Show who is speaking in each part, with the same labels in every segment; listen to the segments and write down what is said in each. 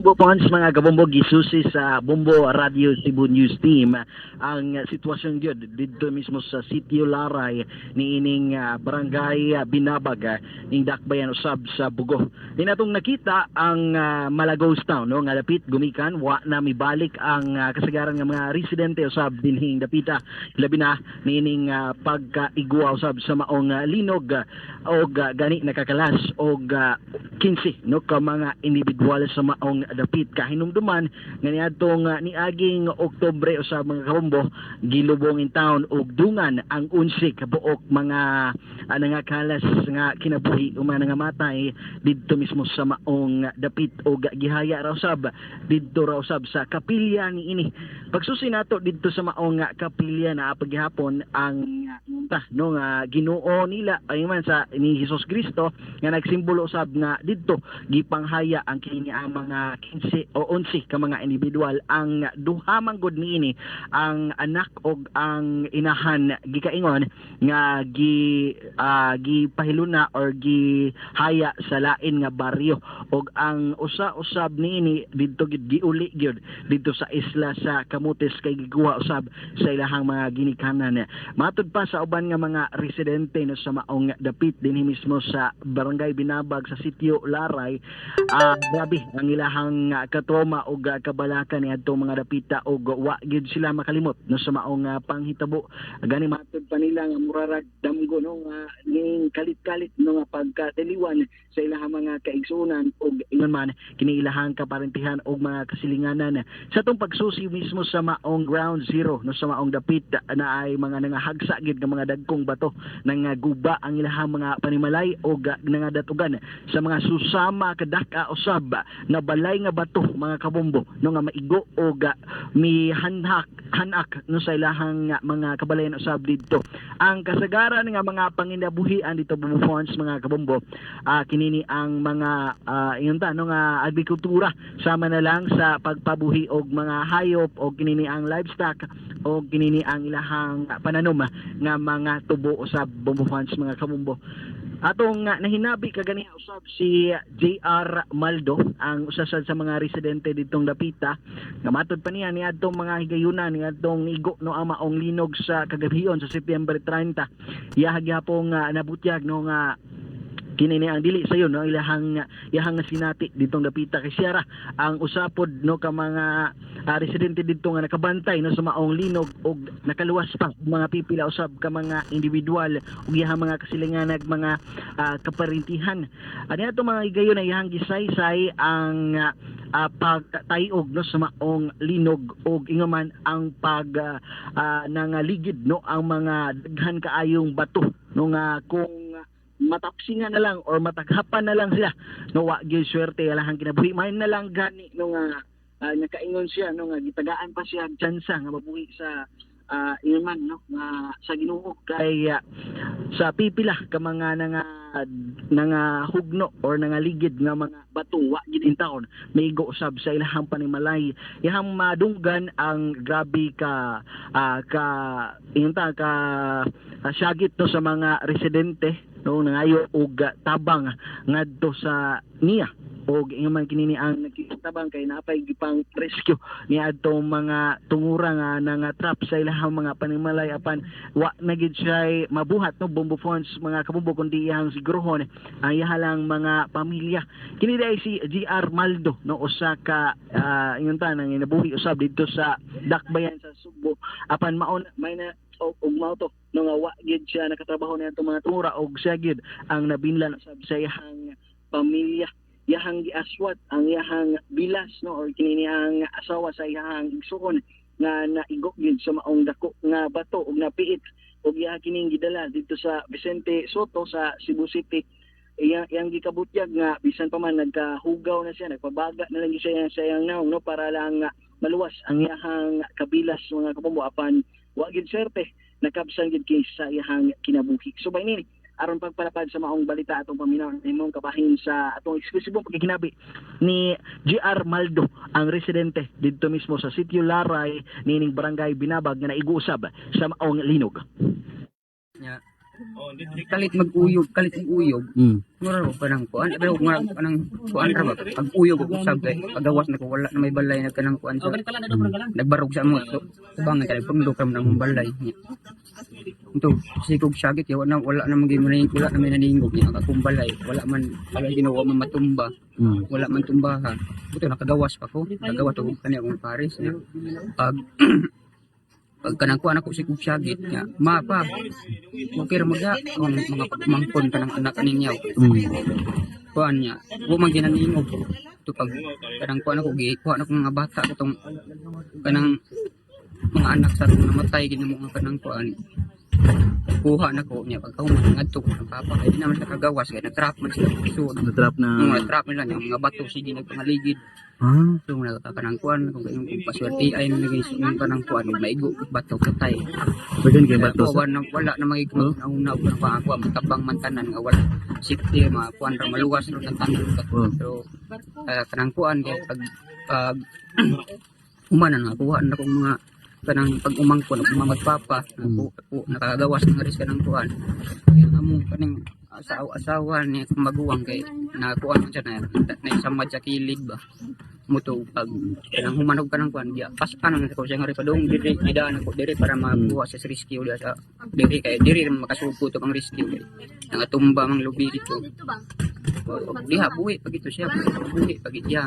Speaker 1: Bupons mga kabombo gisusi sa Bombo Radio Cebu News Team ang sitwasyon gyud didto mismo sa Sitio Laray niining barangay Binabag ning Dakbayan usab sa Bugo. Dinatong nakita ang Malagos Town no nga dapit gumikan wa na mibalik ang kasagaran nga mga residente usab dinhing dapita labi na niining pagkaigwa usab sa maong linog og gani nakakalas og 15 no ka mga individual sa maong dapit kahinumduman nga niadtong niaging Oktubre usab mga kabombo gilubong in town og dungan ang 11 kabuok mga nangakalas nga kinabuhi umana nga matay didto mismo sa maong dapit og gihaya ra usab didto ra usab sa kapilya niini. Pagsusi nato didto sa maong kapilya na paghapon ang no nga Ginoo nila ay man sa ni Hesus Kristo nga nagsimbolo usab nga didto gipanghaya ang kini ang mga 15 o 11 ka mga individual ang duha man gud niini ang anak og ang inahan gikaingon nga gipahiluna or gihaya sa lain nga baryo og ang usa usab niini didto gid giuli gyud didto sa isla sa Camotes kay giguha usab sa ilahang mga ginikanan. Matud pa sa uban nga mga residente no sa maong dapit dinhi mismo sa barangay Binabag sa Sitio Laray, grabe ang ilahang katroma og kabalakan niadto mga dapita og wa gyud sila makalimot no sa maong panghitabo gani matud pa nila nga murarag damgo no nga ning kalit-kalit no nga pagkatiliwan sa ilahang mga kaigsunan og ingon man kini ilahang kaparentihan og mga kasilinganan sa tong pagsusi mismo sa maong ground zero no sa maong dapit na ay mga nangahagsa gid nga mga dagkong bato nang guba ang ilahang mga panimalay og nangadatugan sa mga susama kadaka usab na balay nga bato mga kabombo no nga maigo og hanak no sa ilahang mga kabalayan usab didto. Ang kasagaran nga mga panginabuhian dito bumufonds mga kabombo kinini ang mga inunta no nga agrikultura sama na lang sa pagpabuhi og mga hayop og kinini ang livestock og kinini ang ilahang pananom nga mga tubo usab bumufonds mga kabombo. Atong nahinabi kagani usab si JR Maldo ang usa sa mga residente ditong dapita nga matud pa niya niadtong mga higayunan niadtong igo no ang maong linog sa kagabion sa September 30 iya gyapon nabutyag no nga kini ang dili sayo no ilahang sinati ditong dapita kay siya ang usapod no ka mga residente dito nga nakabantay no sa maong linog og nakaluwas pa mga pipila usab ka mga individual ug iyang mga kasilinganag mga kaparintihan ani ato mga higayon na iyang gisaysay ang pagtayog no sa maong linog og ingaman ang nangaligid no ang mga daghan kaayong bato no nga kung matapsingan na lang or mataghapan na lang sila no wa gyud swerte alahang kinabuhi main na lang gani no nga nakaingon siya no nga gitagaan pa siya tsansa nga mabuhi sa iman no nga sa Ginoo kay sa pipila ka mga hugno or nangaligid nga mga bato wa gid in taon maigo usab sa ilahang panimalay ihang madunggan ang grabe ka syagit no sa mga residente no nangayo og tabang ngadto sa niya og ingon kinini ang nagkitabang kay napay gipang rescue niadtong mga tungura nga trap sa ilahang mga panimalay apan wa na gid siya mabuhat no bombo funds mga kabombo kundi iyang sigurohon ang ihalang mga pamilya kini dai si GR Maldo no usa ka ingon ta nang inabuhi usab dito sa Dakbayan sa Subo apan maon may na og mauto no nga wa gid siya nakatrabaho na itong mga tungura og siya gid ang nabinlan sa iyang pamilya iyahang giaswat ang iyahang bilas no or kini ang asawa sa iyahang igsuon nga naigo gid sa maong dako nga bato og napiit og iya kining gidala dito sa Vicente Soto sa Cebu City iyang gikabutyag nga bisan pa man nagkahugaw na siya nagpabaga na lang siya sa iyang naong no para lang maluwas ang iyahang kabilas mga kabombo apan wa gid swerte nakabsan gid kay sa iyahang kinabuhi. So bay nini aron pagpalapad sa maong balita atong paminaw imong kabahin sa atong eksklusibong pagkikinabi ni GR Maldo ang residente didto mismo sa Sitio Laray nining barangay Binabag nga naiguusab sa maong linog.
Speaker 2: kalit mag-uyog mura ko kanang kuan pero mura kanang kuan ra ba pag uyog ko usab kay pagawas na ko wala na may balay na kanang kuan sa nagbarog sa mo so tabangan kay pagdok ra man ang balay ito sikog sagit ya wala na maging wala na may naningog niya akong balay wala man ginawa man matumba wala man tumbahan ito nakagawas pa ko nagawa to kani akong pares pag kanang kuan ako sikog sagit niya mapa okay ra mo ga ang mga mangkon kanang anak ninyo kuan niya wa man ginaningog ito pag kanang kuan ako gikuha na ko mga bata katong kanang mga anak sa namatay ginamo nga kanang kuan kuha na ko niya pagkahuman ngadto ko ng papa kaya di naman siya kagawas kaya natrap man sila so
Speaker 1: natrap
Speaker 2: nila niya mga bato sige nagpangaligid so nagkakanang kuan kung kayong paswerte ay naging yung kanang kuan maigo bato katay
Speaker 1: bagan kay bato
Speaker 2: wala na magigo ang una ko pa ako matabang mantanan nga wala safety mga kuan ra maluwas ro ng tanong so kanang kuan kay pag umanan nakuha na kong mga kanang pag umangko na magpapa nakagawas ng aris kanang kuan kaya amo kaning asawa ni maguwang kay nakuan man siya na isamad sa kilid ba muto pag kanang humanog kanang kuan dia pasan na ko siya nga padung diri gidaan ako diri para makuha sa rescue dia sa diri kay diri makasuko to ang rescue kay nangatumba mang lubi dito diha buhi pag ito siya buhi pag iya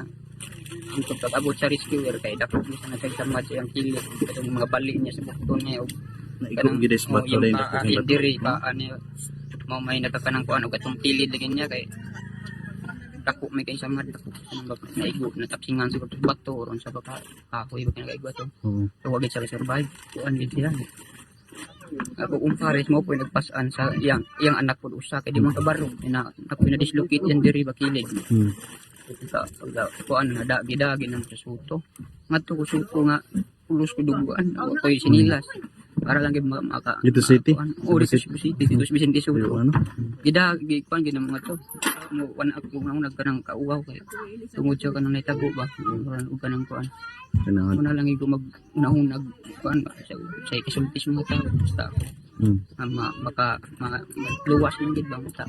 Speaker 2: untuk pag-abot sa rescuer kay dako mo sa nagsamad siya ang kilid katong mga bali niya sa bukton niya og
Speaker 1: kanang gides bato din
Speaker 2: ako diri pa ani mo may natakanang kuan og atong kilid lagi niya kay dako may kay samad dako naigo natapsingan sa bato ron sa baka ako iba kinagaigo to so wag siya survive kuan din sila ako pares mo po nagpasan sa iyang anak ko usa kay di mo kabaro ina ako na dislocate yan diri ba kilid sa kuan na dagi ng suto ngadto ko suto nga pulos ko duguan ako koy sinilas para lang gid maka
Speaker 1: dito city
Speaker 2: dito city dito Vicente Suto gidagi kuan gid mga to mo wan ako nang nagkanang kauwaw kay tungod siya kanang naitago ba ug kanang kuan una lang igo mag unahunag kuan sa isultis mga tao basta maka luwas lang gid bang ta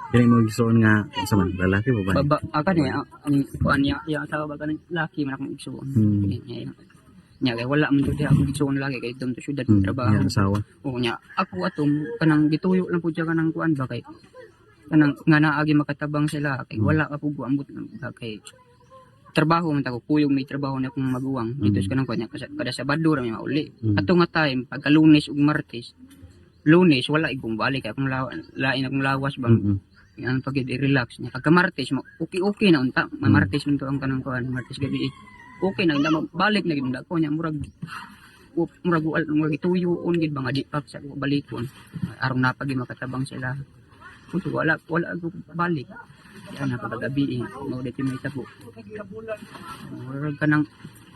Speaker 1: kini mo gisuon nga sa man lalaki ba
Speaker 2: baba niya ang kuan niya yang asawa ba kanang laki man akong igsuon niya kay wala man jud akong igsuon lagi kay dum to syudad trabaho
Speaker 1: yang asawa
Speaker 2: niya ako atom kanang gituyo lang pud siya kanang kuan ba kay kanang nga naagi makatabang sila kay wala ka pud ambot kay trabaho man tako kuyog may trabaho na akong maguwang dito sa kanang kuan niya kada Sabado ra may mauli ato nga time pagka Lunes ug Martes Lunes wala igong balik akong lain akong lawas bang ang pag relax niya pagka Martes okay na unta Martes man to ang kanang kuan Martes gabi okay na inda balik na gid ko nya murag ituyon gid ba nga di pa sa balikon aron na pag makatabang sila puto wala ako balik yan na paggabi mo dito may tabo murag kanang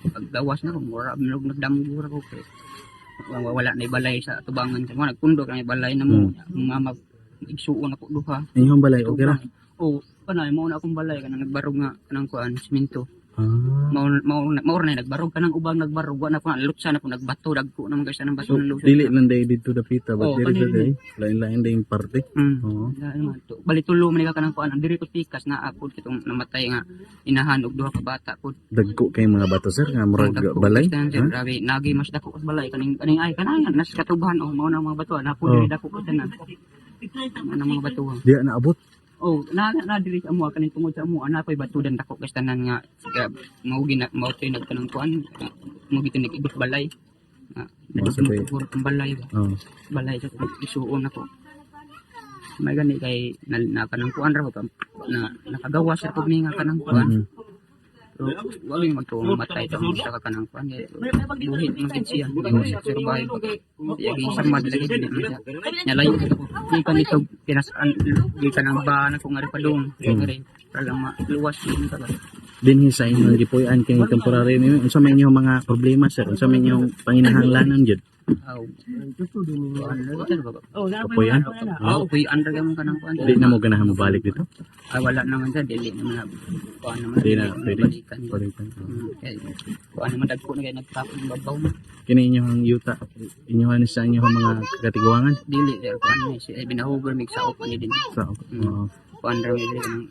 Speaker 2: pagdawas na ko murag nagdamgo ko kay wala na balay sa tubangan sa mo nagpundo kay balay na mo mama igsuon ako duha
Speaker 1: inyong balay okay ra
Speaker 2: kanay mo na akong balay kanang nagbarog nga kanang kuan semento mao na nagbarog kanang ubang nagbarog wa na ko lutsa na ko nagbato dagko na mga ng baso ng luso
Speaker 1: dili lang day dito dapita ba diri sa day lain-lain day parte
Speaker 2: bali tulo man ka kanang kuan diri ko pikas na ako kitong namatay nga inahan og duha ka bata ko
Speaker 1: dagko kay mga bato sir nga murag balay
Speaker 2: grabe nagi mas dako kas balay kaning ay kanayan nas katubahan mao na mga bato na po diri dako ko tanan ana mga bato
Speaker 1: di na abot
Speaker 2: na diri sa amo kaning tungod sa amo ana koy batudan dako kas tanan nga mao tay nagkanang kuan mo gitinig ibot balay nagpuro ang balay balay sa isuon ako may gani kay na kanang kuan ra ko na nakagawas sa pugni nga kanang kuan so wala yung matay ta sa kanang kuan buhit man siya survive yagi samad lagi din nya layo ni kanito pinasan di kanang ba na kung ari padung ngari para lang maluwas din ka
Speaker 1: dinhi sa inyong gipuy-an kay temporary unsa may inyong mga problema sir unsa may inyong panginahanglanon jud
Speaker 2: Aw. Ano ba?
Speaker 3: Kapuyan?
Speaker 2: Oh, kuy under gamon kanang kuan.
Speaker 3: Di na mo ganahan mo balik dito?
Speaker 2: Ay wala naman sa dili naman na kuan naman.
Speaker 3: Di na pwede.
Speaker 2: Balikan.
Speaker 3: Balikan.
Speaker 2: Kaya kuan naman dagko na kay nagtapon ng babaw na.
Speaker 3: Kini inyong yuta, inyong sa inyong mga katiguangan.
Speaker 2: Dili der kuan ni si binahugol mig sa upan ni din.
Speaker 3: Sa
Speaker 2: Kuan ra mi dili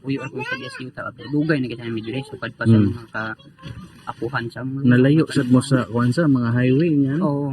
Speaker 2: uyo ako sa dias yuta ako. Dugay na kita mi diri so padpa sa mga ka apuhan sa mga.
Speaker 3: nalayo sad mo sa kuan sa mga highway niyan.
Speaker 2: Oo.